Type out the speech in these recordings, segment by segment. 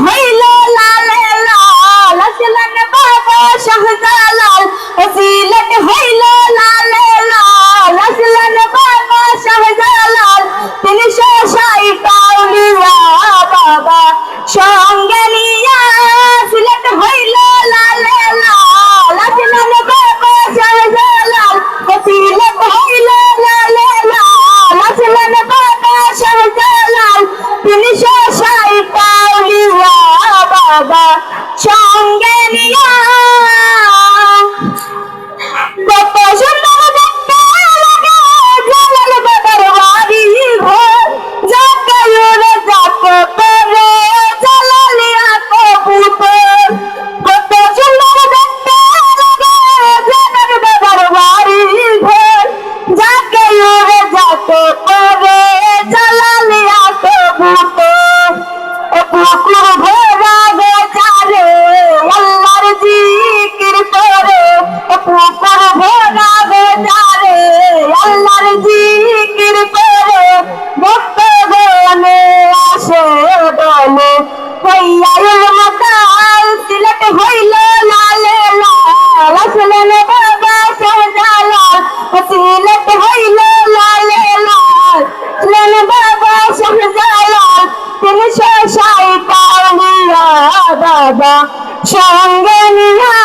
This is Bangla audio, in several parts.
হইল লালে লাল আসলেন বাবা শাহজালাল সিলেট হইল লালে লাল আসলেন বাবা শাহজালাল 360 আউলিয়া বাবা সঙ্গে নিয়া সিলেট হইল লালে লাল আসলেন বাবা শাহজালাল সিলেট হইল লালে লাল আসলেন বাবা শাহজালাল 360 আউলিয়া বাবা সঙ্গে নিয়া কত সুন্দর দেখতে লাগে জালাল বাবার বাড়ি ঘর জাকায়ুরে জাকে পরে জালালিয়া কবুতর কত সুন্দর দেখতে লাগে জালাল বাবার বাড়ি ঘর জাকায়ুরে জাকে পরে জালালিয়া কবুতর পুকুর ভরা বেচারে আল্লাহর জিকির করে পুকুর ভরা বেচারে আল্লাহর জিকির করে ভক্তগণে আসে বলে হইয়াল মাতাল সিলেট হইল লালে লাল আসলেন বাবা শাহজালাল সিলেট হইল লালে লাল আসলেন বাবা শাহজালাল 360 আউলিয়া বাবা সঙ্গে নিয়া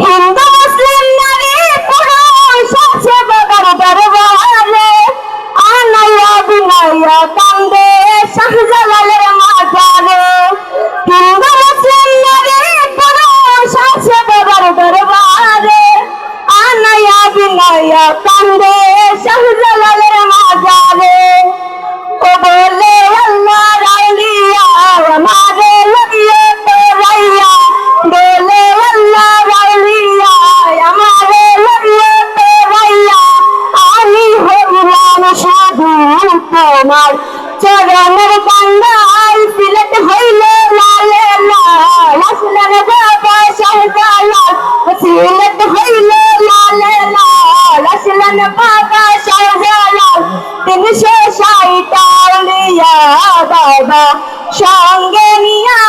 হিন্দু মুসলিম নারী পুরুষ আছে বাবার দরবারে আনায়া বিনায়া কান্দে শাহজালালের মাজারে হিন্দু মুসলিম নারী পুরুষ আছে বাবার দরবারে আনায়া বিনায়া কান্দে শাহজালালের মাজারে बोले अल्लाह राउलिया हमारे लगिए तो रैया बोले अल्लाह राउलिया हमारे लगिए तो रैया आनी हरिराम साधु तुम्हार चरणर गंगाल सिलट हइले लाले लाल असलन बाबा शाहजालाल सिलट हइले लाले लाल असलन बाबा शाहजालाल 360 আউলিয়া বাবা সঙ্গে নিয়া কত সুন্দর দেখতে লাগে জালাল বাবার বাড়ি ঘর জাকায়ুরে জাকে পরে জালালিয়া কবুতর কত সুন্দর দেখতে লাগে জালাল বাবার বাড়ি ঘর জাকায়ুরে জাকে পরে জালালিয়া কবুতর সঙ্গে নিয়া